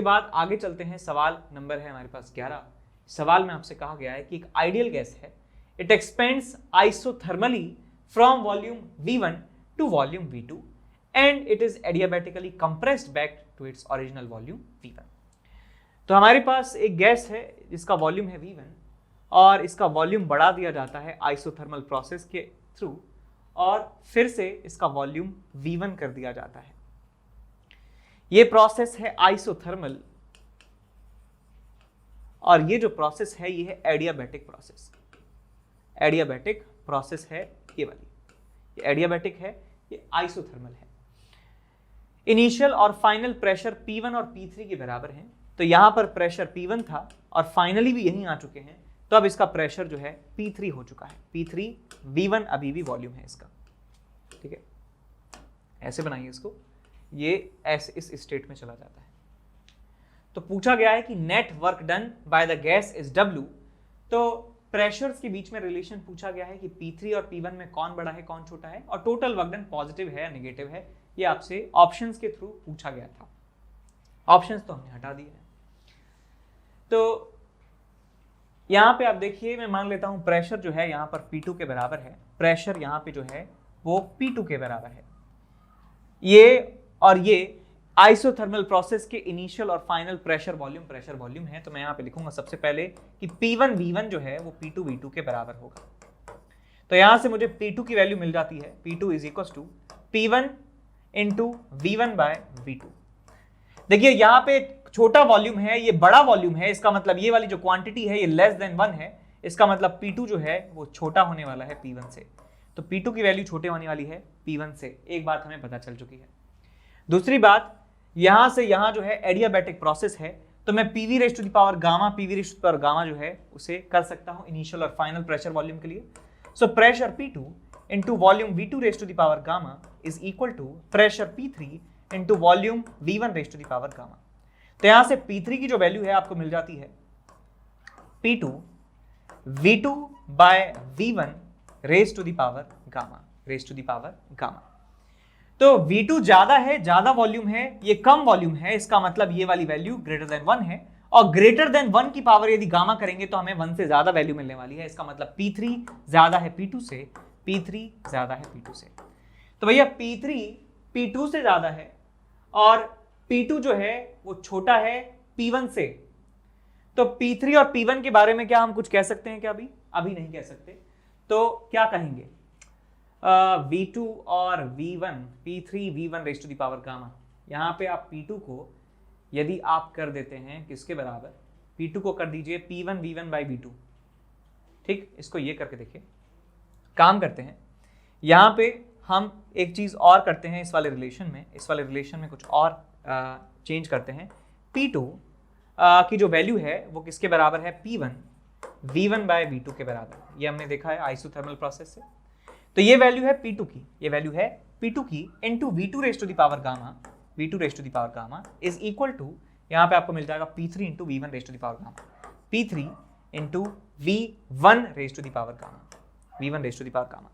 बाद आगे चलते हैं, सवाल नंबर है हमारे पास 11। सवाल में आपसे कहा गया है कि एक आइडियल गैस है, it expands isothermally from volume V1 to volume V2 and it is adiabatically compressed back to its original volume V1। तो हमारे पास एक गैस है जिसका वॉल्यूम है V1 और इसका वॉल्यूम बढ़ा दिया जाता है आइसोथर्मल प्रोसेस के थ्रू और फिर से इसका वॉल्यूम V1 कर दिया जाता है। ये प्रोसेस है आइसोथर्मल और ये जो प्रोसेस है ये है एडियाबैटिक प्रोसेस। एडियाबैटिक प्रोसेस है ये वाली, ये एडियाबैटिक है, ये आइसोथर्मल है। इनिशियल और फाइनल प्रेशर P1 और P3 के बराबर हैं। तो यहां पर प्रेशर P1 था और फाइनली भी यहीं आ चुके हैं, तो अब इसका प्रेशर जो है P3 हो चुका है। P3 V1 अभी भी वॉल्यूम है इसका, ठीक है। ऐसे बनाइए इसको, ये ऐसे इस स्टेट में चला जाता है। तो पूछा गया है कि net work done by the gas is W। तो प्रेशर्स के बीच में रिलेशन पूछा गया है कि P3 और P1 में कौन बड़ा है कौन छोटा है और टोटल वर्क डन पॉजिटिव है या नेगेटिव है, ये आपसे ऑप्शंस के थ्रू पूछा गया था। ऑप्शंस तो हमने हटा दिए हैं। तो यहां पे आप देखिए, मैं मान लेता हूं प्रेशर जो है यहां पर P2 के बराबर है, प्रेशर यहां पे जो है वो P2 के बराबर है। ये और ये आइसोथर्मल प्रोसेस के इनिशियल और फाइनल प्रेशर वॉल्यूम है। तो मैं यहां पे लिखूंगा सबसे पहले कि P1 V1 जो है वो P2 V2 के बराबर होगा। तो यहां से मुझे P2 की वैल्यू मिल जाती है, P2 is equal to P1 into V1 by V2। देखिए यहां पे छोटा वॉल्यूम है, ये बड़ा वॉल्यूम है, इसका मतलब ये वाली जो क्वांटिटी है ये लेस देन 1 है, इसका मतलब P2 जो है वो छोटा होने वाला है P1 से। तो P2 की वैल्यू छोटे होने वाली है P1 से, एक बात हमें पता चल चुकी है। दूसरी बात, यहां से यहां जो है एडियाबैटिक प्रोसेस है, तो मैं PV raise to the power gamma जो है उसे कर सकता हूं इनिशियल और फाइनल प्रेशर वॉल्यूम के लिए। So pressure P2 into volume V2 raise to the power gamma is equal to pressure P3 into volume V1 raise to the power gamma. तो यहां से P3 की जो वैल्यू है आपको मिल जाती है P2 V2 by V1 raise to the power gamma. तो V2 ज्यादा है, ज्यादा वॉल्यूम है, ये कम वॉल्यूम है, इसका मतलब ये वाली वैल्यू ग्रेटर देन 1 है और ग्रेटर देन 1 की पावर यदि गामा करेंगे तो हमें 1 से ज्यादा वैल्यू मिलने वाली है। इसका मतलब P3 ज्यादा है P2 से, P3 ज्यादा है P2 से। तो भैया P3 P2 से ज्यादा है और P2 जो है वो छोटा है P1 से। तो P3 और P1 के बारे में क्या हम कुछ कह सकते हैं क्या? अभी नहीं कह सकते। तो क्या कहेंगे? V2 और V1, P3 V1 raise to the power gamma. यहाँ पे आप P2 को यदि आप कर देते हैं किसके बराबर, P2 को कर दीजिए P1 V1 बाई V2, ठीक। इसको ये करके देखिए, काम करते हैं। यहाँ पे हम एक चीज़ और करते हैं इस वाले रिलेशन में कुछ और चेंज करते हैं। P2 की जो वैल्यू है वो किसके बराबर है, P1 V1 बाय V2 के बराबर। ये हमने देखा है आइसोथर्मल प्रोसेस से। तो ये वैल्यू है P2 की, ये वैल्यू है P2 की into V2 raise to the power gamma is equal to, यहाँ पे आपको मिल जाएगा P3 into V1 raise to the power gamma, P3 into V1 raise to the power gamma,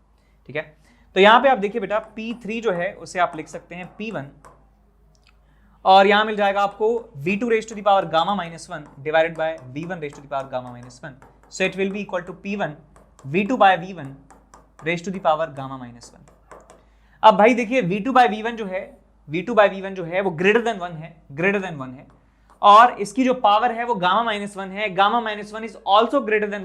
ठीक है। तो यहाँ पे आप देखिए बेटा P3 जो है उसे आप लिख सकते हैं P1 और यहाँ मिल जाएगा आपको V2 raise to the power gamma -1 divided by V1 raise to the power gamma -1। So it will be equal to P1 V2 by V1 raise to the power gamma -1। अब भाई देखिए V2 बाय V1 जो है वो greater than 1 है और इसकी जो पावर है वो गामा -1 है। Gamma -1 is also greater than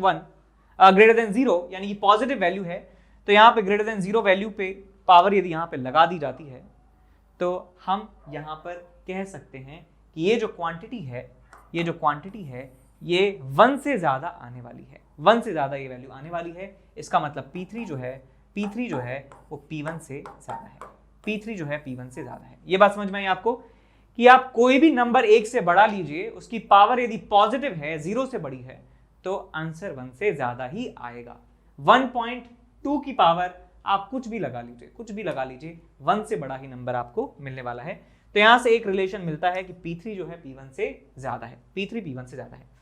0, यानी कि पॉजिटिव वैल्यू है। तो यहाँ पे ग्रेटर देन 0 वैल्यू पे पावर यदि यहाँ पे लगा दी जाती है तो हम यहाँ पर कह सकते हैं कि ये जो क्वांटिटी है ये 1 से ज्यादा आने वाली है, 1 से ज्यादा ये वैल्यू आने वाली है। इसका मतलब P3 जो है वो P1 से ज्यादा है। ये बात समझ में आई आपको कि आप कोई भी नंबर 1 से बड़ा लीजिए, उसकी पावर यदि पॉजिटिव है, 0 से बड़ी है, तो आंसर 1 से ज्यादा ही आएगा। 1.2 की पावर आप कुछ भी लगा लीजिए 1 से बड़ा ही नंबर आपको मिलने वाला है। तो यहां से एक रिलेशन मिलता है कि P3 जो है P1 से ज्यादा है, P3 P1 से ज्यादा है।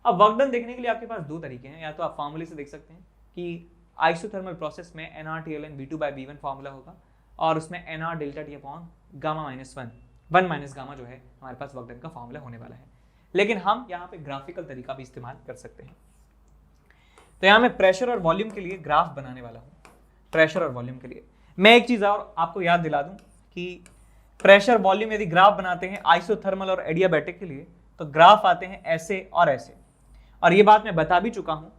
अब वर्क डन देखने के लिए आपके पास दो तरीके हैं, या तो आप फॉर्मूले से देख सकते हैं कि आइसोथर्मल प्रोसेस में nRT ln V2 by V1 formula होगा और उसमें nR delta T upon gamma -1 1 minus gamma जो है हमारे पास वर्क डन का फॉर्मूला होने वाला है। लेकिन हम यहाँ पे ग्राफिकल तरीका भी इस्तेमाल कर सकते हैं। तो यहाँ मैं प्रेशर और वॉल्यूम के लिए ग्राफ बनाने वाला हूँ। प्रेशर और वॉल्यूम के लिए मैं एक चीज और आपको याद दिला दूं कि प्रेशर वॉल्यूम यदि ग्राफ बनाते हैं आइसोथर्मल और एडियाबैटिक के लिए तो ग्राफ आते हैं ऐसे और ऐसे। और ये बात मैं बता भी चुका हूं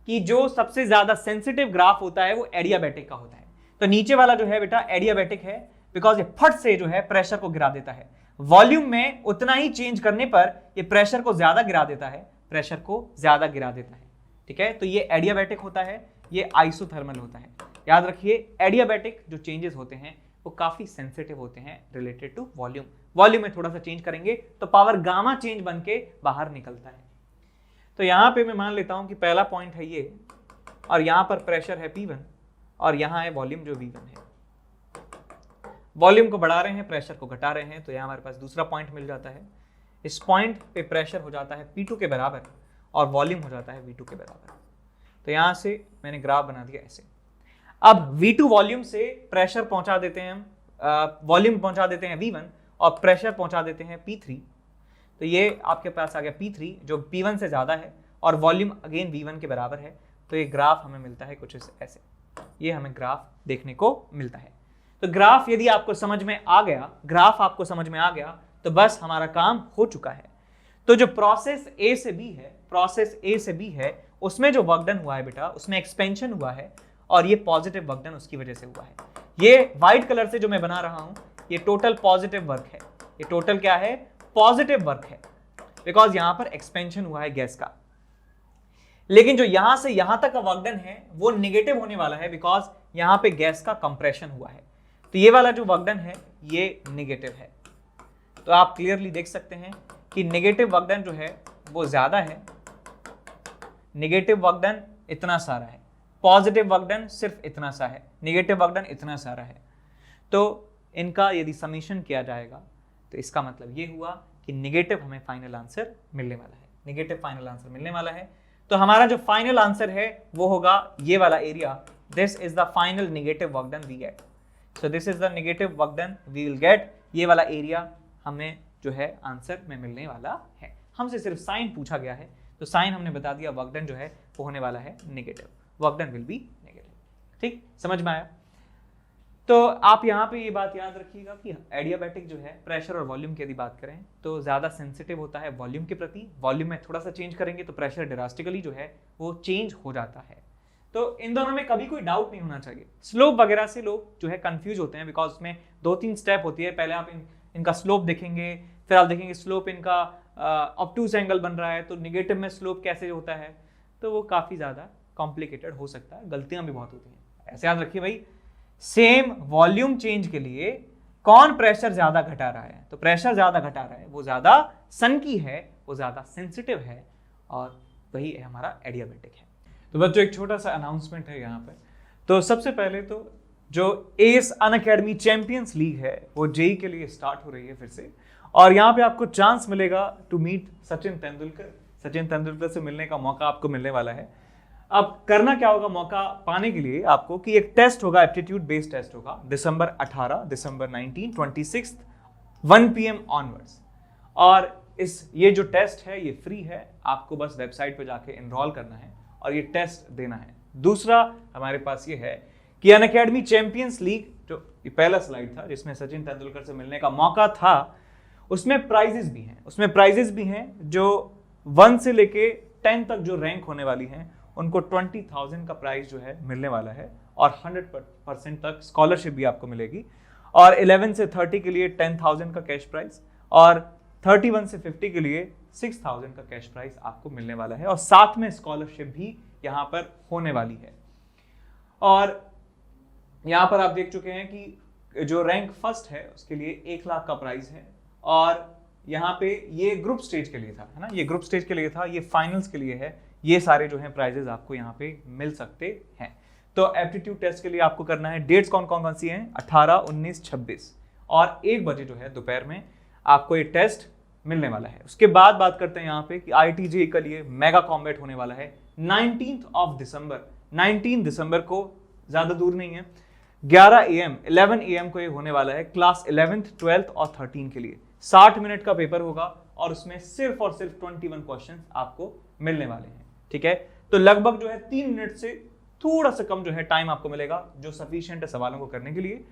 कि जो सबसे ज्यादा सेंसिटिव ग्राफ होता है वो एडियाबैटिक का होता है। तो नीचे वाला जो है बेटा एडियाबैटिक है, बिकॉज ये फट से जो है प्रेशर को गिरा देता है। वॉल्यूम में उतना ही चेंज करने पर ये प्रेशर को ज्यादा गिरा देता है, प्रेशर को ज्यादा गिरा देता है। ठीक है, तो ये एडियाबैटिक होता है, ये आइसोथर्मल होता है। याद रखिए एडियाबैटिक जो चेंजेस होते हैं वो काफी सेंसिटिव होते हैं रिलेटेड टू वॉल्यूम। वॉल्यूम में थोड़ा सा चेंज करेंगे तो पावर गामा चेंज बन के बाहर निकलता है। तो यहां पे मैं मान लेता हूं कि पहला पॉइंट है ये, और यहां पर प्रेशर है P1 और यहां है वॉल्यूम जो V1 है। वॉल्यूम को बढ़ा रहे हैं, प्रेशर को घटा रहे हैं, तो यहां हमारे पास दूसरा पॉइंट मिल जाता है। इस पॉइंट पे प्रेशर हो जाता है P2 के बराबर और वॉल्यूम हो जाता है V2 के बराबर। तो यहां से मैंने ग्राफ बना दिया ऐसे। अब V2 वॉल्यूम से प्रेशर पहुंचा देते हैं हम, वॉल्यूम पहुंचा देते हैं V1 और प्रेशर पहुंचा देते हैं P3। तो ये आपके पास आ गया P3 जो P1 से ज्यादा है और वॉल्यूम अगेन V1 के बराबर है। तो ये ग्राफ हमें मिलता है कुछ ऐसे, ये हमें ग्राफ देखने को मिलता है। तो ग्राफ यदि आपको समझ में आ गया, ग्राफ आपको समझ में आ गया तो बस हमारा काम हो चुका है। तो जो प्रोसेस A से B है, प्रोसेस A से B है, उसमें जो वर्क डन हुआ है बेटा, उसमें एक्सपेंशन हुआ है और ये पॉजिटिव वर्क डन उसकी वजह से हुआ है। ये व्हाइट कलर से जो मैं बना रहा हूं ये टोटल पॉजिटिव वर्क है। ये टोटल क्या है? पॉजिटिव वर्क है, बिकॉज यहां पर एक्सपेंशन हुआ है गैस का। लेकिन जो यहां से यहां तक का वर्क डन है वो नेगेटिव होने वाला है, बिकॉज यहां पे गैस का कंप्रेशन हुआ है। तो ये वाला जो वर्क डन है ये नेगेटिव है। तो आप क्लियरली देख सकते हैं कि नेगेटिव वर्क डन जो है वो ज्यादा है। नेगेटिव वर्क डन इतना सारा है, पॉजिटिव वर्क डन सिर्फ इतना सा है, नेगेटिव वर्क डन इतना सारा है। तो इनका यदि समीशन किया जाएगा तो इसका मतलब ये हुआ कि नेगेटिव हमें फाइनल आंसर मिलने वाला है। नेगेटिव फाइनल आंसर मिलने वाला है। तो हमारा जो फाइनल आंसर है वो होगा ये वाला area. This is the final negative work done we get. So this is the negative work done we will get. ये वाला एरिया हमें जो है आंसर में मिलने वाला है। हमसे सिर्फ साइन पूछा गया है, तो साइन हमने बता दिया, वर्क डन जो है वो होने वाला है negative. Work done will be negative. ठीक, समझ में आया? तो आप यहाँ पे ये बात याद रखिएगा कि एडियाबैटिक जो है प्रेशर और वॉल्यूम की यदि बात करें तो ज्यादा सेंसिटिव होता है वॉल्यूम के प्रति। वॉल्यूम में थोड़ा सा चेंज करेंगे तो प्रेशर ड्रास्टिकली जो है वो चेंज हो जाता है। तो इन दोनों में कभी कोई डाउट नहीं होना चाहिए। स्लोप वगैरह से लोग जो है कंफ्यूज होते हैं, बिकॉज उसमें 2-3 स्टेप होती है। पहले आप इनका स्लोप देखेंगे, फिर आप देखेंगे स्लोप इनका ऑब्टूज एंगल बन रहा है, तो निगेटिव में स्लोप कैसे होता है। तो वो काफी ज्यादा कॉम्प्लिकेटेड हो सकता है, गलतियां भी बहुत होती हैं। ऐसे याद रखिए भाई, सेम वॉल्यूम चेंज के लिए कौन प्रेशर ज्यादा घटा रहा है, तो प्रेशर ज्यादा घटा रहा है वो ज्यादा सन की है, वो ज्यादा सेंसिटिव है, और वही है हमारा एडियाबैटिक है। तो बच्चों एक छोटा सा अनाउंसमेंट है यहाँ पे। तो सबसे पहले तो जो एस अनअकैडमी चैंपियंस लीग है वो जेई के लिए स्टार्ट हो रही है फिर से, और यहाँ पे आपको चांस मिलेगा टू मीट सचिन तेंदुलकर। सचिन तेंदुलकर से मिलने का मौका आपको मिलने वाला है। अब करना क्या होगा मौका पाने के लिए आपको, कि एक टेस्ट होगा, एप्टीट्यूड बेस्ड टेस्ट होगा दिसंबर 18, दिसंबर 19, 26 1 PM ऑनवर्ड्स। और ये जो टेस्ट है ये फ्री है, आपको बस वेबसाइट पे जाके एनरोल करना है और ये टेस्ट देना है। दूसरा हमारे पास ये है कि अनअकैडमी चैंपियंस लीग, जो पहला स्लाइड था जिसमें सचिन तेंदुलकर से मिलने का मौका था, उसमें प्राइजेस भी हैं। उसमें प्राइजेस भी हैं जो 1 से लेके 10 तक जो रैंक होने वाली हैं उनको 20,000 का प्राइस जो है मिलने वाला है, और 100% तक स्कॉलरशिप भी आपको मिलेगी। और 11 से 30 के लिए 10,000 का कैश प्राइस, और 31 से 50 के लिए 6,000 का कैश प्राइस आपको मिलने वाला है, और साथ में स्कॉलरशिप भी यहाँ पर होने वाली है। और यहाँ पर आप देख चुके हैं कि जो रैंक फर्स्ट है उसके लिए 1 लाख का प्राइस है, और यहाँ पे ये ग्रुप स्टेज के लिए था, है ना, ये ग्रुप स्टेज के लिए था, ये फाइनल्स के लिए है। ये सारे जो हैं प्राइजेस आपको यहाँ पे मिल सकते हैं। तो एप्टीट्यूड टेस्ट के लिए आपको करना है, डेट्स कौन कौन सी हैं, 18, 19, 26 और 1 बजे जो है दोपहर में आपको ये टेस्ट मिलने वाला है। उसके बाद बात करते हैं यहाँ पे कि IIT-JEE के लिए मेगा कॉम्बैट होने वाला है 19 दिसंबर। 19 दिसंबर को, ज्यादा दूर नहीं है, 11 AM 11 AM को ये होने वाला है, क्लास 11th 12th और 13 के लिए। 60 मिनट का पेपर होगा और उसमें सिर्फ और सिर्फ 21 क्वेश्चन आपको मिलने वाले हैं, ठीक है। तो लगभग जो है 3 मिनट से थोड़ा सा कम जो है टाइम आपको मिलेगा, जो सफिशिएंट है सवालों को करने के लिए।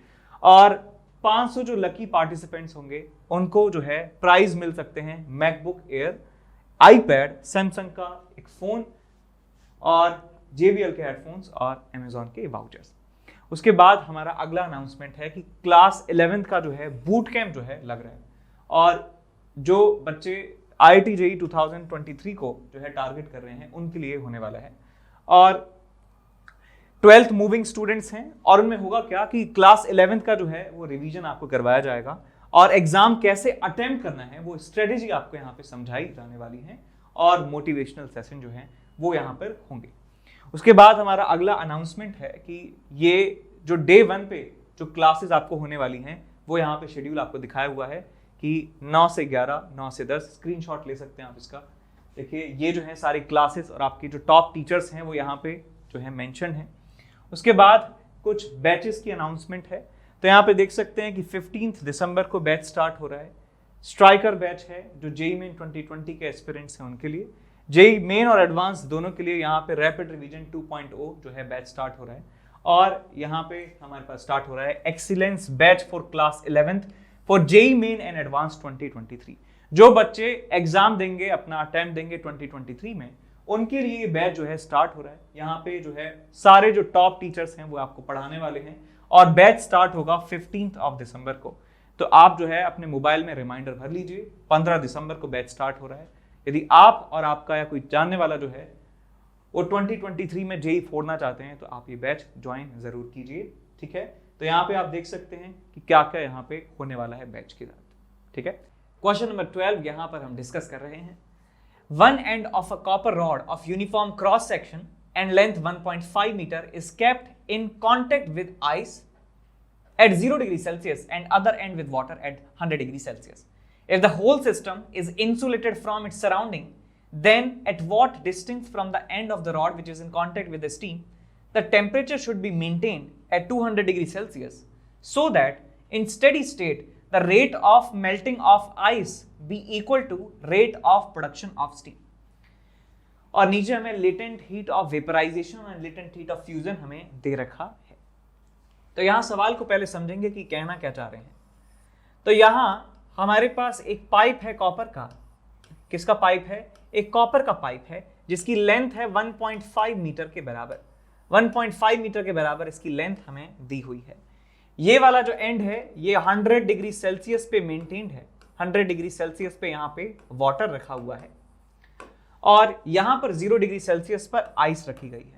और 500 जो लकी पार्टिसिपेंट्स होंगे उनको जो है प्राइज मिल सकते हैं, मैकबुक एयर, आईपैड, सैमसंग का एक फोन और JBL के हेडफोन्स और Amazon के वाउचर्स। उसके बाद हमारा अगला अनाउंसमेंट है कि क्लास 11th का जो है बूट कैंप जो है लग रहा है, और जो बच्चे IIT JEE 2023 को जो है टारगेट कर रहे हैं उनके लिए होने वाला है। और 12th मूविंग स्टूडेंट्स हैं, और उनमें होगा क्या कि क्लास 11th का जो है वो रिवीजन आपको करवाया जाएगा, और एग्जाम कैसे अटेम्प्ट करना है वो स्ट्रेटेजी आपको यहाँ पे समझाई जाने वाली है, और मोटिवेशनल सेशन जो है वो यहाँ पर होंगे। उसके बाद हमारा अगला अनाउंसमेंट है कि ये जो डे 1 पे जो क्लासेस आपको होने वाली हैं वो यहाँ पे शेड्यूल आपको दिखाया हुआ है कि 9 से 11, 9 से 10, स्क्रीनशॉट ले सकते हैं आप इसका। देखिए ये जो है सारी क्लासेस और आपकी जो टॉप टीचर्स हैं वो यहाँ पे जो है मेंशन है। उसके बाद कुछ बैचेस की अनाउंसमेंट है, तो यहाँ पे देख सकते हैं कि 15 दिसंबर को बैच स्टार्ट हो रहा है। स्ट्राइकर बैच है जो JEE मेन 2020 के एस्पिरेंट्स हैं उनके लिए। JEE मेन और एडवांस दोनों के लिए यहाँ पे रैपिड रिवीजन 2.0 जो है बैच स्टार्ट हो रहा है। और यहाँ पे हमारे पास स्टार्ट हो रहा है excellence batch for class 11th for JEE main and advance 2023। जो बच्चे एग्जाम देंगे, अपना अटेम्प्ट देंगे 2023 में, उनके लिए ये बैच जो है स्टार्ट हो रहा है। यहाँ पे जो है सारे जो टॉप टीचर्स हैं वो आपको पढ़ाने वाले हैं, और बैच स्टार्ट होगा 15 दिसंबर को। तो आप जो है अपने मोबाइल में रिमाइंडर भर लीजिए, 15 दिसंबर को बैच स्टार्ट हो रहा है। यदि आप और आपका या कोई जानने वाला जो है वो 2023 में JEE फोड़ना चाहते हैं तो आप ये बैच ज्वाइन जरूर कीजिए, ठीक है। तो यहाँ पे आप देख सकते हैं कि क्या क्या यहाँ पे होने वाला है बैच के साथ, ठीक है। क्वेश्चन नंबर 12 यहाँ पर हम डिस्कस कर रहे हैं। One end of a copper rod of uniform cross section and length 1.5 meter is kept in contact with ice at 0 degrees Celsius and other end with water at 100 degrees Celsius. If the whole system is insulated from its surrounding, then at what distance from the end of the rod which is in contact with the steam, the temperature should be maintained at 200 degrees Celsius so that in steady state the rate of melting of ice be equal to rate of production of steam. और नीचे हमें latent heat of vaporization और latent heat of fusion हमें दे रखा है। तो यहाँ सवाल को पहले समझेंगे कि कहना क्या चाह रहे हैं। तो यहाँ हमारे पास एक पाइप है कॉपर का। किसका पाइप है? एक कॉपर का पाइप है जिसकी लेंथ है 1.5 मीटर के बराबर। 1.5 मीटर के बराबर इसकी लेंथ हमें दी हुई है। ये वाला जो एंड है ये 100 डिग्री सेल्सियस पे मेंटेन्ड है। 100 डिग्री सेल्सियस पे यहाँ पे वाटर रखा हुआ है, और यहां पर 0 डिग्री सेल्सियस पर आइस रखी गई है।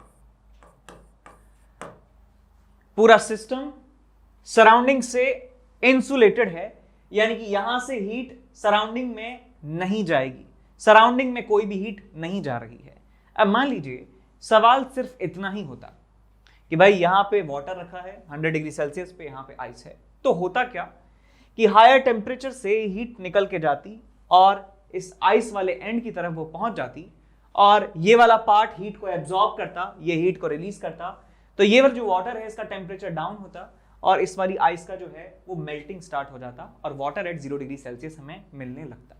पूरा सिस्टम सराउंडिंग से इंसुलेटेड है, यानी कि यहां से हीट सराउंडिंग में नहीं जाएगी, सराउंडिंग में कोई भी हीट नहीं जा रही है। अब मान लीजिए सवाल सिर्फ इतना ही होता कि भाई यहां पे वाटर रखा है 100 डिग्री सेल्सियस पे, यहां पे आइस है, तो होता क्या कि हायर टेम्परेचर से हीट निकल के जाती और इस आइस वाले एंड की तरफ वो पहुंच जाती, और ये वाला पार्ट हीट को एब्जॉर्ब करता, ये हीट को रिलीज करता। तो ये वाला जो वाटर है इसका टेम्परेचर डाउन होता और इस वाली आइस का जो है वो मेल्टिंग स्टार्ट हो जाता और वाटर एट 0 डिग्री सेल्सियस हमें मिलने लगता।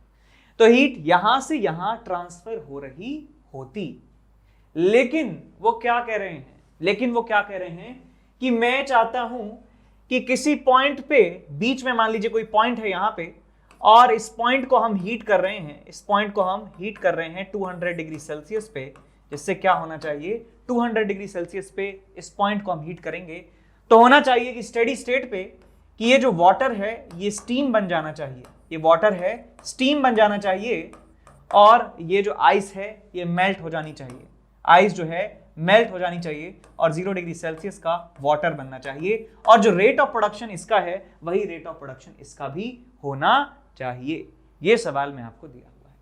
तो हीट यहां से यहां ट्रांसफर हो रही होती। लेकिन वो क्या कह रहे हैं कि मैं चाहता हूं कि किसी पॉइंट पे, बीच में मान लीजिए कोई पॉइंट है यहां पे, और इस पॉइंट को हम हीट कर रहे हैं, इस पॉइंट को हम हीट कर रहे हैं 200 डिग्री सेल्सियस पे, जिससे क्या होना चाहिए 200 डिग्री सेल्सियस पे इस पॉइंट को हम हीट करेंगे तो होना चाहिए कि स्टेडी स्टेट पे कि ये जो वाटर है ये स्टीम बन जाना चाहिए, ये वाटर है स्टीम बन जाना चाहिए, और ये जो आइस है ये मेल्ट हो जानी चाहिए, आइस जो है मेल्ट हो जानी चाहिए और 0 डिग्री सेल्सियस का वाटर बनना चाहिए, और जो रेट ऑफ प्रोडक्शन इसका है वही रेट ऑफ प्रोडक्शन इसका भी होना चाहिए। ये सवाल में आपको दिया हुआ है।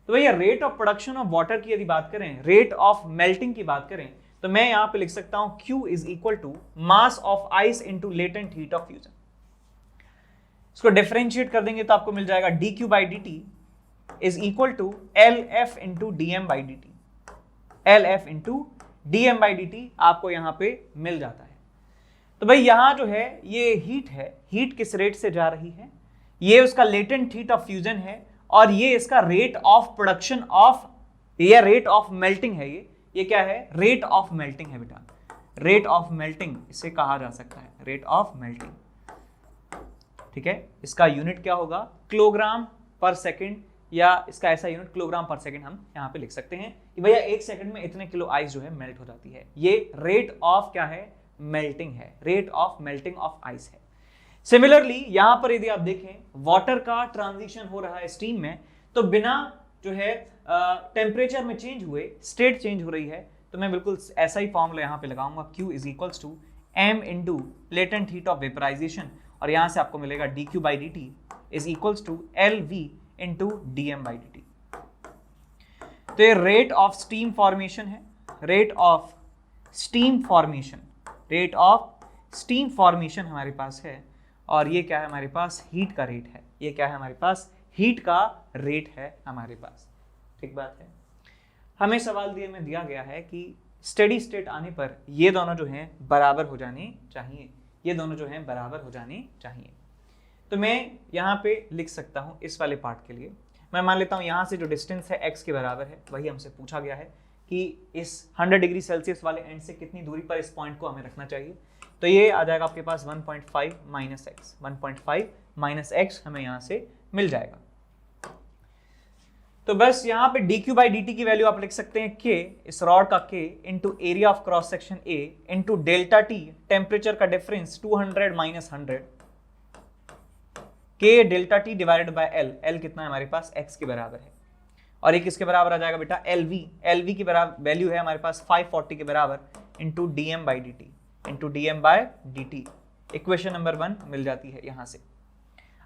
तो भैया rate of production of water की यदि बात करें, रेट ऑफ मेल्टिंग की बात करें, तो मैं यहां पे लिख सकता हूं Q is equal to mass of ice into latent heat of fusion. इसको डिफरेंशिएट कर देंगे तो आपको मिल जाएगा dQ by dt is equal to LF into DM by dt। LF into DM by dt आपको यहां पे मिल जाता है। तो भाई यहां जो है ये हीट है, हीट किस रेट से जा रही है? ये उसका लेटेंट हीट ऑफ फ्यूजन है, और ये इसका रेट ऑफ प्रोडक्शन ऑफ, या रेट ऑफ मेल्टिंग है। ये क्या है? रेट ऑफ मेल्टिंग है बेटा, रेट ऑफ मेल्टिंग इसे कहा जा सकता है, रेट ऑफ मेल्टिंग। ठीक है, इसका यूनिट क्या होगा? किलोग्राम पर सेकंड, या इसका ऐसा यूनिट किलोग्राम पर सेकंड हम यहाँ पे लिख सकते हैं कि भैया 1 सेकंड में इतने किलो आइस जो है मेल्ट हो जाती है। ये रेट ऑफ क्या है? मेल्टिंग है, rate of melting of ice है। सिमिलरली यहां पर यदि आप देखें, वाटर का ट्रांजिशन हो रहा है स्टीम में, तो बिना जो है टेम्परेचर में चेंज हुए स्टेट चेंज हो रही है, तो मैं बिल्कुल ऐसा ही फॉर्मूला यहाँ पे लगाऊंगा, Q is equals to m into latent heat of vaporization, और यहाँ से आपको मिलेगा dQ by dt is equals to LV into DM by dt। तो ये रेट ऑफ स्टीम फॉर्मेशन है, rate of steam formation, rate of steam formation हमारे पास है, और ये क्या है हमारे पास? हीट का रेट है। ये क्या है हमारे पास? हीट का रेट है हमारे पास। ठीक बात है। हमें सवाल में दिया गया है कि स्टेडी स्टेट आने पर ये दोनों जो हैं बराबर हो जाने चाहिए, ये दोनों जो हैं बराबर हो जाने चाहिए। तो मैं यहाँ पे लिख सकता हूँ इस वाले पार्ट के लिए, मैं मान लेता हूँ यहाँ से जो डिस्टेंस है x के बराबर है, वही हमसे पूछा गया है कि इस 100 डिग्री सेल्सियस वाले एंड से कितनी दूरी पर इस पॉइंट को हमें रखना चाहिए। तो ये आ जाएगा आपके पास 1.5 माइनस एक्स, 1.5 माइनस एक्स हमें यहाँ से मिल जाएगा। तो बस यहाँ पे dq बाई dt की वैल्यू आप लिख सकते हैं k, इस रॉड का k into area of cross section a into delta t, temperature का difference 200 minus 100, k delta t divided by l, l कितना है हमारे पास? x के बराबर है, और ये किसके बराबर आ जाएगा बेटा? LV, LV की बराबर वैल्यू है हमारे पास 540 के बराबर into dm by dt, into dm by dt। Equation number 1 मिल जाती है यहाँ से।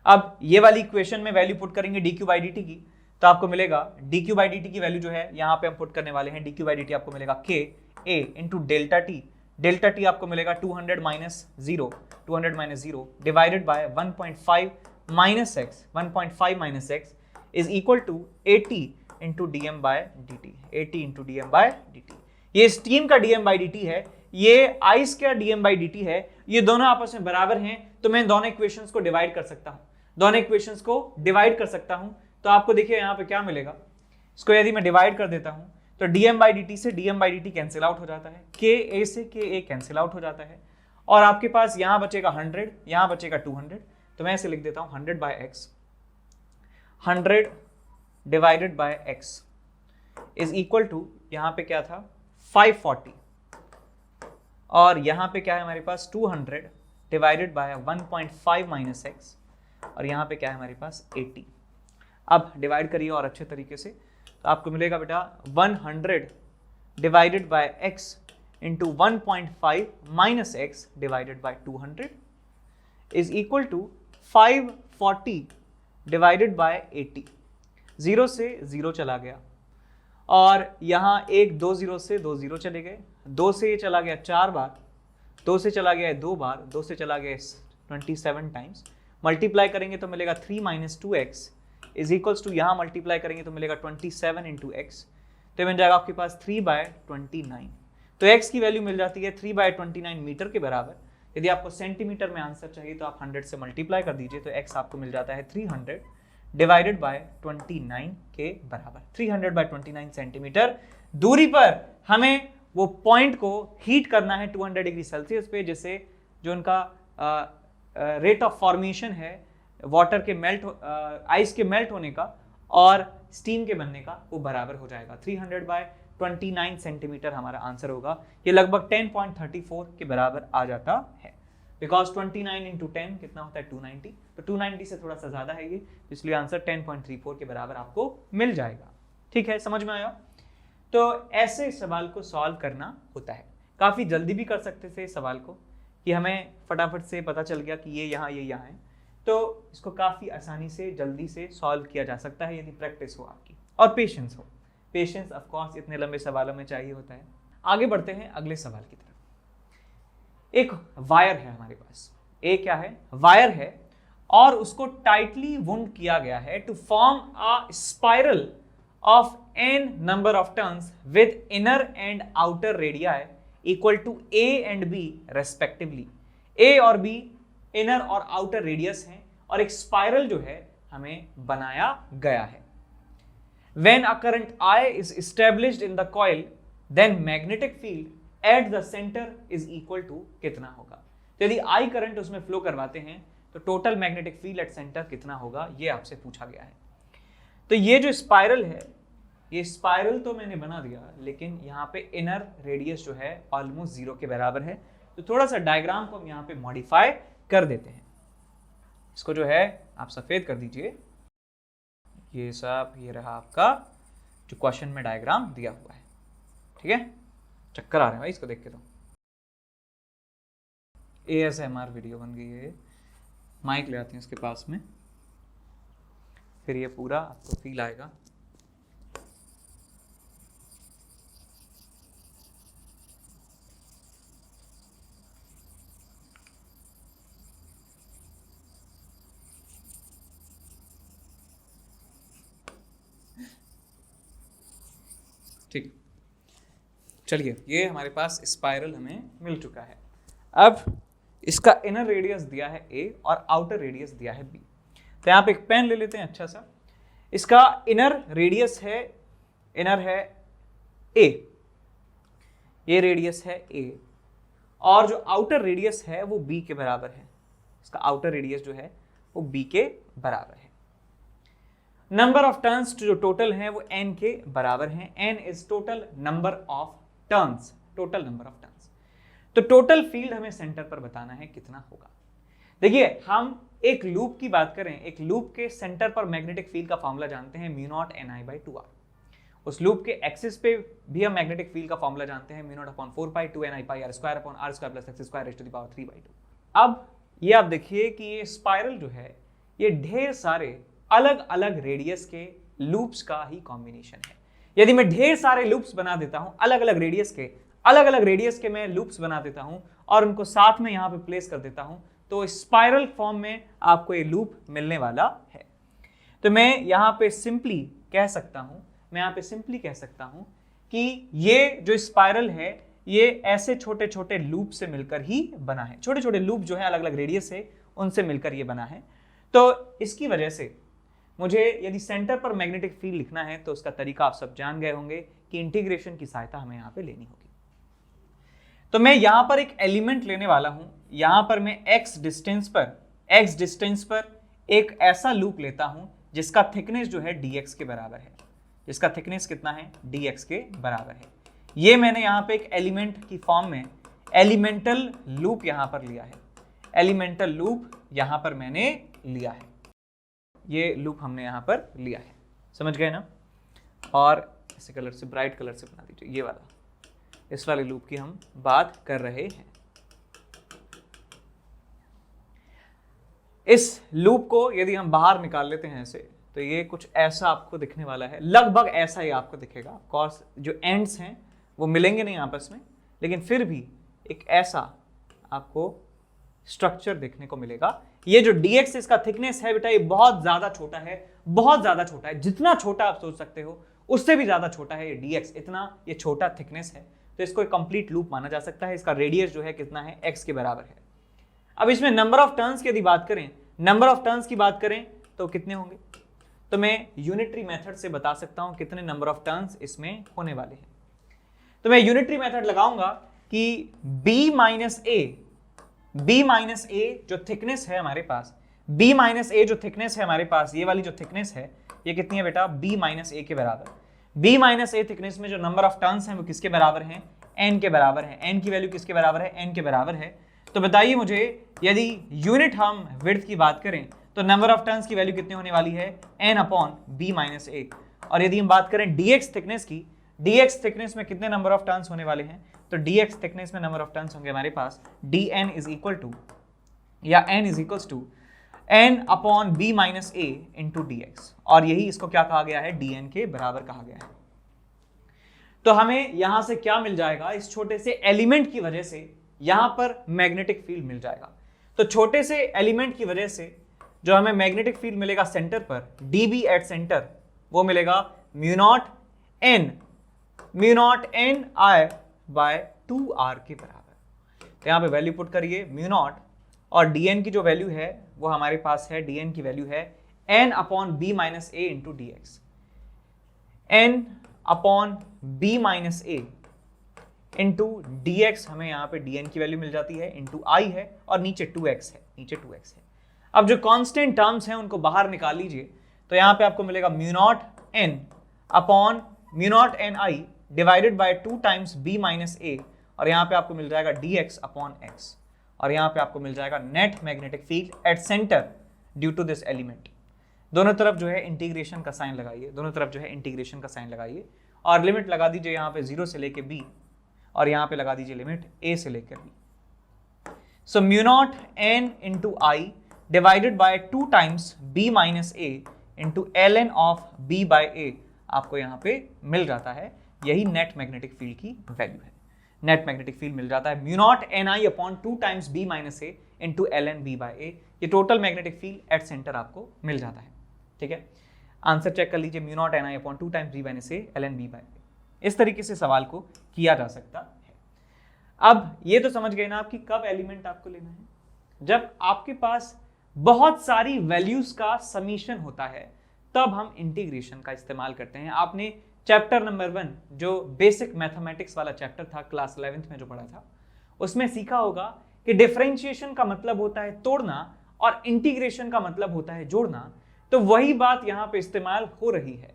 अब ये वाली इक्वेशन में वैल्यू पुट करेंगे dq बाई dt की, तो आपको मिलेगा dq बाई dt की वैल्यू जो है यहाँ पे हम पुट करने वाले हैं, dq बाई dt आपको मिलेगा k a into delta T, delta T आपको मिलेगा 200 minus 0, 200 minus 0 divided by 1.5 minus X, 1.5 minus X is equal to 80 into D M by D T, 80 into D M by D T. ये steam का dm by dt है, ये ice का dm by dt है, ये दोनों आपस में बराबर हैं, तो मैं दोनों इक्वेशंस को डिवाइड कर सकता हूं, दोनों इक्वेशंस को डिवाइड कर सकता हूं। तो आपको देखिए यहाँ पे क्या मिलेगा, इसको यदि मैं डिवाइड कर देता हूं तो dm बाई dt से dm by dt cancel out हो जाता है, ka से ka कैंसिल आउट हो जाता है, और आपके पास यहाँ बचेगा 100, यहाँ बचेगा 200, तो मैं ऐसे लिख देता हूँ 100 by X, 100 divided by X is equal to, यहाँ पे क्या था 540, और यहाँ पे क्या है हमारे पास 200 डिवाइडेड बाय 1.5 माइनस एक्स, और यहाँ पे क्या है हमारे पास 80। अब डिवाइड करिए और अच्छे तरीके से, तो आपको मिलेगा बेटा 100 divided by X into 1.5 minus X divided by 200 is equal to 540 divided by 80। 0 से 0 चला गया, और यहाँ एक 2 0 से 2 0 चले गए, 2 से ये चला गया 4 बार, 2 से चला गया 2 बार, 2 से चला गया 27 टाइम्स, मल्टीप्लाई करेंगे तो मिलेगा 3 minus 2x is equals to, यहाँ मल्टीप्लाई करेंगे तो मिलेगा 27 इंटू एक्स, तो मिल जाएगा आपके पास 3/29। तो x की वैल्यू मिल जाती है 3/29 मीटर के बराबर। यदि आपको सेंटीमीटर में आंसर चाहिए तो आप 100 से मल्टीप्लाई कर दीजिए, तो x आपको मिल जाता है 300 डिवाइडेड बाय 29 के बराबर। 300/29 सेंटीमीटर दूरी पर हमें वो पॉइंट को हीट करना है 200 डिग्री सेल्सियस पे, जिससे जो उनका रेट ऑफ फॉर्मेशन है वाटर के मेल्ट, आइस के मेल्ट होने का और स्टीम के बनने का, वो बराबर हो जाएगा। 300/29 सेंटीमीटर हमारा आंसर होगा। ये लगभग 10.34 के बराबर आ जाता है, बिकॉज 29 इंटू 10 कितना होता है 290, तो 290 से थोड़ा सा ज्यादा है ये, इसलिए आंसर 10.34 के बराबर आपको मिल जाएगा। ठीक है, समझ में आया? तो ऐसे सवाल को सॉल्व करना होता है। काफी जल्दी भी कर सकते थे इस सवाल को, कि हमें फटाफट से पता चल गया कि ये यहाँ है, तो इसको काफी आसानी से जल्दी से सॉल्व किया जा सकता है यदि प्रैक्टिस हो आपकी और पेशेंस हो। पेशेंस ऑफ कोर्स इतने लंबे सवालों में चाहिए होता है। आगे बढ़ते हैं अगले सवाल की तरफ। एक वायर है हमारे पास, एक क्या है वायर है, और उसको टाइटली वुंड किया गया है to form a spiral of n number of turns with inner and outer radii equal to a and b respectively. a और b इनर और आउटर रेडियस हैं, और एक स्पाइरल जो है हमें बनाया गया है। When a current I is established in the coil, then magnetic field at the center is equal to कितना होगा। तो यदि I करंट उसमें फ्लो करवाते हैं तो total magnetic field at centre कितना होगा, ये आपसे पूछा गया है। तो ये जो स्पाइरल है, ये स्पाइरल तो मैंने बना दिया, लेकिन यहाँ पे इनर रेडियस जो है ऑलमोस्ट 0 के बराबर है। तो थोड़ा सा डायग्राम को हम यहाँ पे मॉडिफाई कर देते हैं। इसको जो है आप सफेद कर दीजिए। ये सब ये रहा आपका जो क्वेश्चन में डायग्राम दिया हुआ है, ठीक है। चक्कर आ रहे हैं भाई इसको देख के। तो ASMR वीडियो बन गई है। माइक ले आते हैं इसके पास में, फिर ये पूरा आपको फील आएगा। ठीक, चलिए ये हमारे पास स्पाइरल हमें मिल चुका है। अब इसका इनर रेडियस दिया है A और आउटर रेडियस दिया है B। तो यहाँ पे एक पेन ले लेते हैं अच्छा सा। इसका इनर रेडियस है, इनर है A, ये रेडियस है A, और जो आउटर रेडियस है वो B के बराबर है। इसका आउटर रेडियस जो है वो B के बराबर है। नंबर ऑफ टर्न्स जो टोटल हैं वो n के बराबर हैं। n is total number of turns, total number of turns. तो टोटल फील्ड हमें सेंटर पर बताना है कितना होगा। देखिए हम एक लूप की बात करें, एक लूप के सेंटर पर मैग्नेटिक फील्ड का फॉर्मूला जानते हैं म्यू नॉट ni/2r। उस लूप के एक्सिस पे भी हम मैग्नेटिक फील्ड का फॉर्मूला जानते हैं mu naught upon 4 pi 2 ni pi r square upon r square plus x square raise to the power 3/2। अब ये आप देखिए कि ये स्पाइरल जो है ये ढेर सारे अलग अलग रेडियस के लूप्स का ही कॉम्बिनेशन है। यदि मैं ढेर सारे लूप्स बना देता हूं, अलग अलग रेडियस के मैं लूप्स बना देता हूं और उनको साथ में यहां पे प्लेस कर देता हूं, तो स्पाइरल फॉर्म में आपको ये लूप मिलने वाला है। तो मैं यहां पे सिंपली कह सकता हूं कि ये जो स्पाइरल है ये ऐसे छोटे छोटे लूप से मिलकर ही बना है। छोटे छोटे लूप जो है अलग अलग रेडियस से, उनसे मिलकर ये बना है। तो इसकी वजह से मुझे यदि सेंटर पर मैग्नेटिक फील्ड लिखना है तो उसका तरीका आप सब जान गए होंगे कि इंटीग्रेशन की सहायता हमें यहां पे लेनी होगी। तो मैं यहां पर एक एलिमेंट लेने वाला हूं। यहां पर मैं x डिस्टेंस पर एक ऐसा लूप लेता हूं जिसका थिकनेस जो है dx के बराबर है। जिसका थिकनेस कितना है? dx के बराबर है। ये मैंने यहां पे एक एलिमेंट की फॉर्म में एलिमेंटल लूप यहां पर लिया है। एलिमेंटल लूप यहां पर मैंने लिया है, ये लूप हमने यहां पर लिया है। समझ गए ना? और ऐसे कलर से, ब्राइट कलर से बना दीजिए। ये वाला, इस वाले लूप की हम बात कर रहे हैं। इस लूप को यदि हम बाहर निकाल लेते हैं ऐसे, तो ये कुछ ऐसा आपको दिखने वाला है। लगभग ऐसा ही आपको दिखेगा। कॉर्स जो एंड्स हैं वो मिलेंगे नहीं आपस में, लेकिन फिर भी एक ऐसा आपको स्ट्रक्चर देखने को मिलेगा। ये जो dx इसका थिकनेस है बेटा, ये बहुत ज्यादा छोटा है, बहुत ज्यादा छोटा है। जितना छोटा आप सोच सकते हो उससे भी ज्यादा छोटा है ये dx, इतना ये छोटा थिकनेस है। तो इसको एक कंप्लीट लूप माना जा सकता है। इसका रेडियस जो है कितना है? x के बराबर है। अब इसमें नंबर ऑफ टर्न्स की यदि बात करें, तो कितने होंगे? तो मैं यूनिटरी मेथड से बता सकता हूं कितने नंबर ऑफ टर्न्स इसमें होने वाले हैं। तो मैं यूनिटरी मेथड लगाऊंगा कि b माइनस ए जो थिकनेस है हमारे पास, b माइनस ए जो थिकनेस है हमारे पास, ये वाली जो थिकनेस है ये कितनी है बेटा? b माइनस ए के बराबर। b माइनस ए थिकनेस में जो नंबर ऑफ टर्न्स हैं वो किसके बराबर हैं? n के बराबर है। n की वैल्यू किसके बराबर है? n के बराबर है। तो बताइए मुझे, यदि यूनिट हम विड्थ की बात करें तो नंबर ऑफ टर्न्स की वैल्यू कितनी होने वाली है? n upon b minus a. और यदि हम बात करें dx थिकनेस की, dx थिकनेस में कितने नंबर ऑफ टर्न्स होने वाले हैं? तो dx थिकनेस में नंबर ऑफ टर्न्स होंगे हमारे पास dn इज इक्वल टू, या n is equals to n upon b minus a into dx। और यही इसको क्या कहा गया है? dn के बराबर कहा गया है। तो हमें यहां से क्या मिल जाएगा? इस छोटे से एलिमेंट की वजह से यहां पर मैग्नेटिक फील्ड मिल जाएगा। तो छोटे से एलिमेंट की वजह से जो हमें मैग्नेटिक फील्ड मिलेगा सेंटर पर, db एट सेंटर, वो मिलेगा mu naught n I by 2r के बराबर। तो यहां पे वैल्यू पुट करिए, म्यू नॉट और dn की जो वैल्यू है वो हमारे पास है, dn की वैल्यू है n upon b minus a into d x. n upon b minus a into d x, हमें यहाँ पे dn की वैल्यू मिल जाती है, इंटू आई है और नीचे 2x है, नीचे 2x है। अब जो कांस्टेंट टर्म्स हैं उनको बाहर निकाल लीजिए, तो यहाँ पे आपको मिलेगा mu naught n upon mu naught n I divided by 2 times b minus a, और यहाँ पे आपको मिल जाएगा dx अपॉन x, और यहाँ पे आपको मिल जाएगा net magnetic field at centre due to this element. दोनों तरफ जो है इंटीग्रेशन का साइन लगाइए, दोनों तरफ जो है इंटीग्रेशन का साइन लगाइए, और लिमिट लगा दीजिए यहाँ पे 0 से लेके b, और यहाँ पे लगा दीजिए लिमिट a से लेकर b। So mu naught n into I divided by 2 times b minus a into l n of b by a आपको यहाँ पे मिल जाता है। यही नेट मैग्नेटिक फील्ड की वैल्यू है। नेट मैग्नेटिक फील्ड मिल जाता है mu naught n I upon 2 times b minus a into l n b by a. ये total magnetic field at centre आपको मिल जाता है। ठीक है, आंसर चेक कर लीजिए, mu naught n I upon 2 times b minus a l n b by a. इस तरीके से सवाल को किया जा सकता है। अब ये तो समझ गए ना आपकी कब एलिमेंट आपको लेना है, जब आपके पास बहुत सारी वैल्यूज का समीशन होता है, तब हम इंटीग्रेशन का इस्तेमाल करते हैं। आपने चैप्टर नंबर 1 जो बेसिक मैथमेटिक्स वाला चैप्टर था क्लास 11th में जो पढ़ा था, उसमें सीखा होगा कि डिफरेंशिएशन का मतलब होता है तोड़ना और इंटीग्रेशन का मतलब होता है जोड़ना। तो वही बात यहाँ पे इस्तेमाल हो रही है।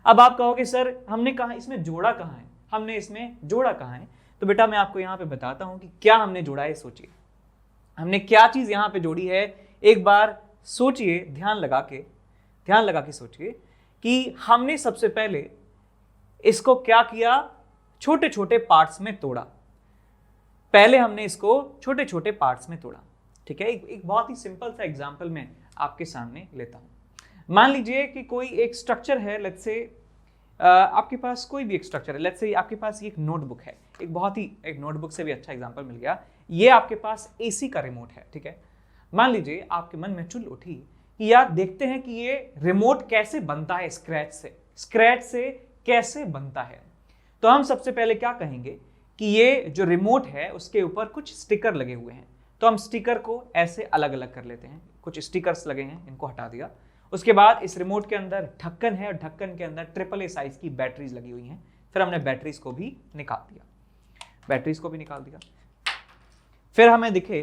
अब आप कहोगे सर हमने कहा इसमें जोड़ा कहाँ है, हमने इसमें जोड़ा कहाँ है? तो बेटा मैं आपको यहाँ पे बताता हूँ कि क्या हमने जोड़ा है। सोचिए हमने क्या चीज यहाँ पे जोड़ी है, एक बार सोचिए, ध्यान लगा के सोचिए कि हमने सबसे पहले इसको क्या किया, छोटे छोटे पार्ट्स में तोड़ा। पहले हमने इसको छोटे छोटे पार्ट्स में तोड़ा। ठीक है, एक बहुत ही सिंपल सा एग्जांपल मैं आपके सामने लेता हूं। मान लीजिए कि कोई एक स्ट्रक्चर है, लेट्स से आपके पास कोई भी एक स्ट्रक्चर है, लेट्स से आपके पास एक नोटबुक है, एक नोटबुक से भी अच्छा एग्जांपल मिल गया। ये आपके पास एसी का रिमोट है। ठीक है, मान लीजिए आपके मन में चुल उठी कि यार देखते हैं कि ये रिमोट कैसे बनता है, स्क्रैच से कैसे बनता है। तो हम सबसे पहले क्या कहेंगे कि ये जो रिमोट है उसके ऊपर कुछ स्टिकर लगे हुए हैं, तो हम स्टिकर को ऐसे अलग अलग कर लेते हैं। कुछ स्टिकर्स लगे हैं, इनको हटा दिया। उसके बाद इस रिमोट के अंदर ढक्कन है और ढक्कन के अंदर AAA साइज की बैटरीज लगी हुई हैं। फिर हमने बैटरीज को भी निकाल दिया। फिर हमें दिखे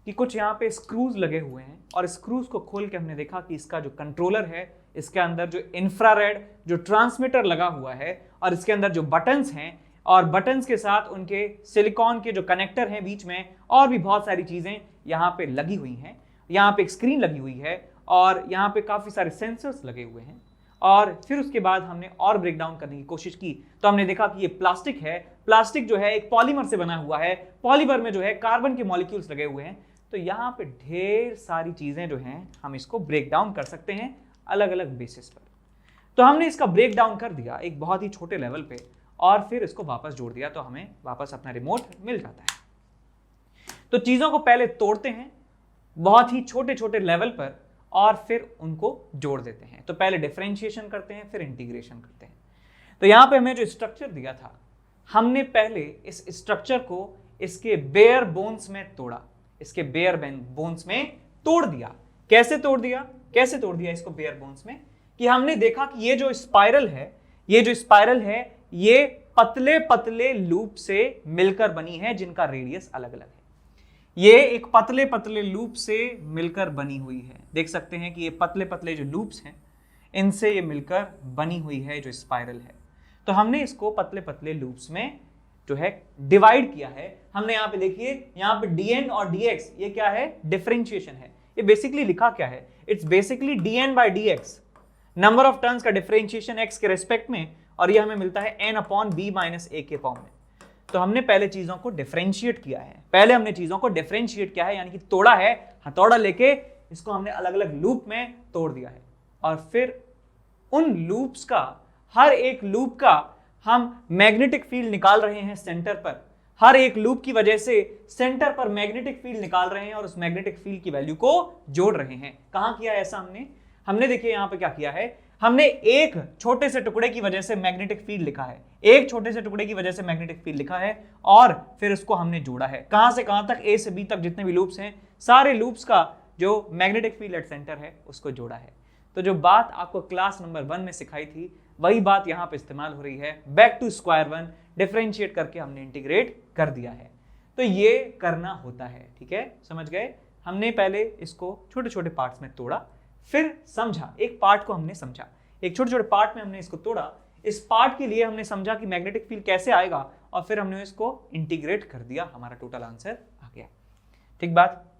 कि कुछ यहाँ पे स्क्रूज लगे हुए हैं, और स्क्रूज को खोल के हमने देखा कि इसका जो कंट्रोलर है, इसके अंदर जो इंफ्रारेड जो ट्रांसमीटर लगा हुआ है, और इसके अंदर जो बटन्स हैं, और बटन्स के साथ उनके सिलिकॉन के जो कनेक्टर हैं बीच में, और भी बहुत सारी चीजें यहाँ पे लगी हुई हैं। यहाँ पे एक स्क्रीन लगी हुई है, और यहाँ पे काफी सारे सेंसर्स लगे हुए हैं। और फिर उसके बाद हमने और ब्रेक डाउन करने की कोशिश की, तो हमने देखा कि ये प्लास्टिक है। प्लास्टिक जो है एक पॉलीमर से बना हुआ है, पॉलीमर में जो है कार्बन के मॉलिक्यूल्स लगे हुए हैं। तो यहाँ पे ढेर सारी चीजें जो हैं हम इसको ब्रेक डाउन कर सकते हैं अलग अलग बेसिस पर। तो हमने इसका ब्रेक डाउन कर दिया एक बहुत ही छोटे लेवल पे, और फिर इसको वापस जोड़ दिया, तो हमें वापस अपना रिमोट मिल जाता है। तो चीजों को पहले तोड़ते हैं बहुत ही छोटे छोटे लेवल पर, और फिर उनको जोड़ देते हैं। तो पहले डिफरेंशिएशन करते हैं, फिर इंटीग्रेशन करते हैं। तो यहाँ पे हमें जो स्ट्रक्चर दिया था, हमने पहले इस स्ट्रक्चर को इसके बेयर बोन्स में तोड़ा, इसके बेयर बोन्स में तोड़ दिया। कैसे तोड़ दिया इसको बेयर बोन्स में? कि हमने देखा कि ये जो स्पाइरल है, ये पतले पतले लूप से मिलकर बनी है, जिनका रेडियस अलग अलग है। ये एक पतले पतले लूप से मिलकर बनी हुई है। देख सकते हैं कि ये पतले पतले जो लूप्स हैं, इनसे ये मिलकर बनी हुई है जो स्पाइरल है। तो हमने इसको पतले पतले लूप्स में जो है डिवाइड किया है। हमने यहाँ पे देखिए, यहाँ पे dn और dx, ये क्या है? डिफरेंशिएशन है। ये बेसिकली लिखा क्या है? It's basically dn by dx, number of turns का डिफरेंशिएशन x के रेस्पेक्ट में, और ये हमें मिलता है n upon b minus a के फॉर्म में। तो हमने पहले चीजों को डिफरेंशिएट किया है, यानी कि तोड़ा है, हथौड़ा लेके इसको हमने अलग अलग लूप में तोड़ दिया है। और फिर उन लूप्स का, हर एक लूप का हम मैग्नेटिक फील्ड निकाल रहे हैं सेंटर पर। हर एक लूप की वजह से सेंटर पर मैग्नेटिक फील्ड निकाल रहे हैं, और उस मैग्नेटिक फील्ड की वैल्यू को जोड़ रहे हैं। कहां किया ऐसा हमने देखिए यहाँ पे क्या किया है, हमने एक छोटे से टुकड़े की वजह से मैग्नेटिक फील्ड लिखा है, एक छोटे से टुकड़े की वजह से मैग्नेटिक फील्ड लिखा है और फिर उसको हमने जोड़ा है कहां से कहां तक, ए से बी तक जितने भी लूप्स हैं सारे लूप्स का जो मैग्नेटिक फील्ड एट सेंटर है उसको जोड़ा है। तो जो बात आपको क्लास नंबर 1 में सिखाई थी वही बात यहां पे इस्तेमाल हो रही है, back to square one, differentiate करके हमने इंटीग्रेट कर दिया है। तो ये करना होता है, ठीक है, समझ गए। हमने पहले इसको छोटे छोटे पार्ट्स में तोड़ा, फिर समझा, एक पार्ट को हमने समझा, एक छोटे छोटे पार्ट में हमने इसको तोड़ा, इस पार्ट के लिए हमने समझा कि मैग्नेटिक फील्ड कैसे आएगा और फिर हमने इसको इंटीग्रेट कर दिया, हमारा टोटल आंसर आ गया। ठीक बात।